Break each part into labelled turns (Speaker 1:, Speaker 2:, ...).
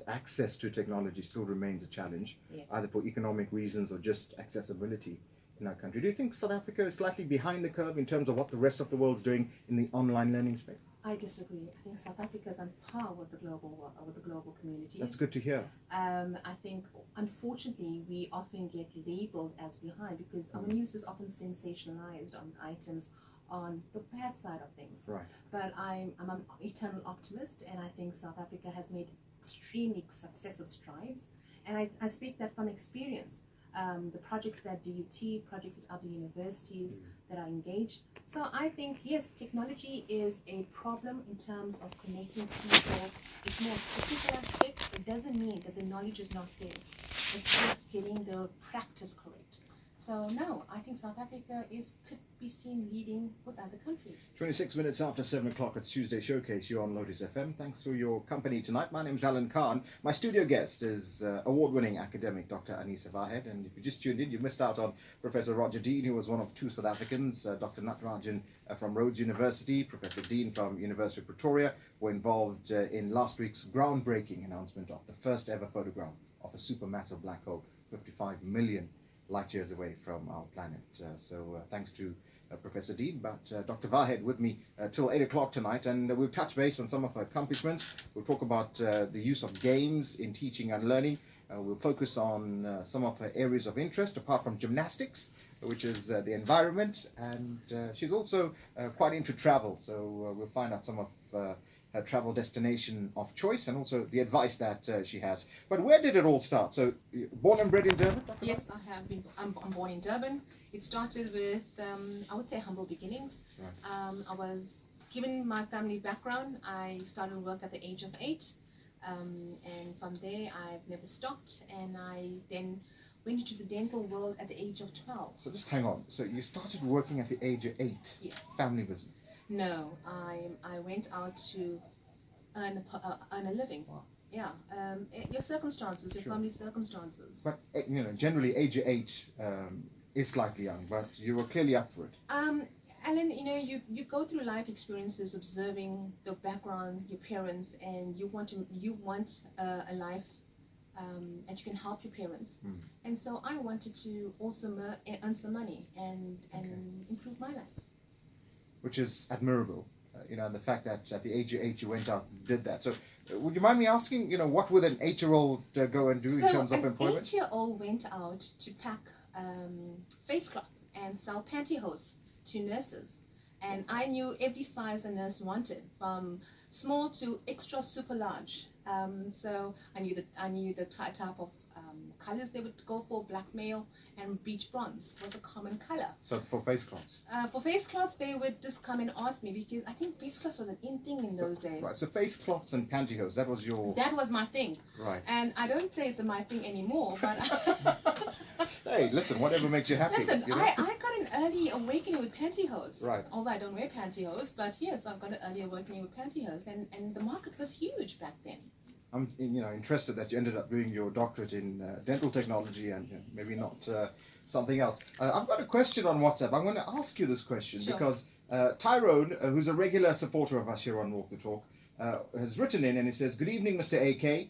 Speaker 1: access to technology still remains a challenge,
Speaker 2: Yes.
Speaker 1: either for economic reasons or just accessibility in our country. Do you think South Africa is slightly behind the curve in terms of what the rest of the world's doing in the online learning space?
Speaker 2: I disagree. I think South Africa is on par with the global communities.
Speaker 1: That's good to hear.
Speaker 2: I think, unfortunately, we often get labelled as behind because our news is often sensationalized on items on the bad side of things.
Speaker 1: Right.
Speaker 2: But I'm an eternal optimist, and I think South Africa has made extremely successive strides. And I speak that from experience. The projects that DUT, projects at other universities that are engaged. So I think, yes, technology is a problem in terms of connecting people. It's more a technical aspect. It doesn't mean that the knowledge is not there. It's just getting the practice correct. So no, I think South Africa could be seen leading with other countries.
Speaker 1: 26 minutes after 7 o'clock, it's Tuesday Showcase. You're on Lotus FM. Thanks for your company tonight. My name is Alan Khan. My studio guest is award-winning academic Dr Anisa Vahed. And if you just tuned in, you missed out on Professor Roger Dean, who was one of two South Africans. Dr Natarajan from Rhodes University, Professor Dean from University of Pretoria, were involved in last week's groundbreaking announcement of the first ever photograph of a supermassive black hole, 55 million light years away from our planet. So thanks to Professor Dean, but Dr. Vahed with me till 8 o'clock tonight, and we'll touch base on some of her accomplishments. We'll talk about the use of games in teaching and learning. We'll focus on some of her areas of interest, apart from gymnastics, which is the environment, and she's also quite into travel, so we'll find out some of her travel destination of choice and also the advice that she has. But where did it all start? So, born and bred in Durban? Dr.
Speaker 2: Yes, I have been. I'm born in Durban. It started with, I would say, humble beginnings.
Speaker 1: Right.
Speaker 2: I was given my family background. I started work at the age of 8, and from there I've never stopped. And I then went into the dental world at the age of 12.
Speaker 1: So just hang on. So you started working at the age of 8?
Speaker 2: Yes.
Speaker 1: Family business?
Speaker 2: No, I went out to earn a living.
Speaker 1: Wow.
Speaker 2: Yeah, your circumstances, your
Speaker 1: Sure.
Speaker 2: family circumstances.
Speaker 1: But generally age of 8 is slightly young, but you were clearly up for it.
Speaker 2: Alan, you go through life experiences, observing the background, your parents, and you want a life and you can help your parents. And so I wanted to also earn some money and improve my life.
Speaker 1: Which is admirable, the fact that at the age of 8 you went out and did that. So would you mind me asking, what would an 8-year-old go and do in terms of employment?
Speaker 2: So an 8-year-old went out to pack face cloth and sell pantyhose to nurses. And I knew every size a nurse wanted, from small to extra super large. So I knew the type of colors they would go for. Black male and beach bronze was a common color.
Speaker 1: So for face cloths?
Speaker 2: For face cloths, they would just come and ask me, because I think face cloths was an in thing in those days.
Speaker 1: Right, so face cloths and pantyhose, that was your...
Speaker 2: That was my thing.
Speaker 1: Right.
Speaker 2: And I don't say it's my thing anymore, but...
Speaker 1: Hey, listen, whatever makes you happy.
Speaker 2: Listen, I got an early awakening with pantyhose.
Speaker 1: Right.
Speaker 2: Although I don't wear pantyhose, but yes, I've got an early awakening with pantyhose, and the market was huge back then.
Speaker 1: I'm interested that you ended up doing your doctorate in dental technology and maybe not something else. I've got a question on WhatsApp. I'm going to ask you this question.
Speaker 2: Sure.
Speaker 1: Because Tyrone, who's a regular supporter of us here on Walk the Talk, has written in and he says, "Good evening, Mr. AK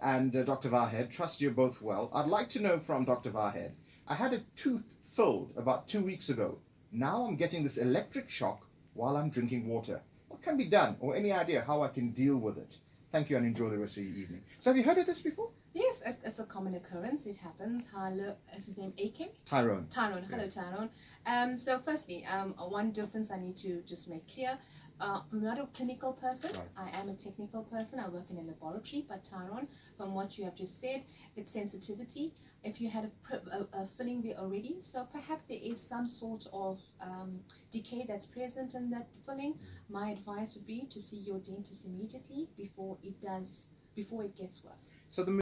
Speaker 1: and Dr. Vahed. Trust you're both well. I'd like to know from Dr. Vahed, I had a tooth filled about 2 weeks ago. Now I'm getting this electric shock while I'm drinking water. What can be done, or any idea how I can deal with it? Thank you and enjoy the rest of your evening." So have you heard of this before?
Speaker 2: Yes, it's a common occurrence. It happens. Hello, is his name AK?
Speaker 1: Tyrone.
Speaker 2: Tyrone. Hello,
Speaker 1: Yeah.
Speaker 2: Tyrone. So firstly, one difference I need to just make clear. I'm not a clinical person.
Speaker 1: Right.
Speaker 2: I am a technical person. I work in a laboratory. But Tyrone, from what you have just said, it's sensitivity. If you had a filling there already, so perhaps there is some sort of decay that's present in that filling. My advice would be to see your dentist immediately before it gets worse.
Speaker 1: So the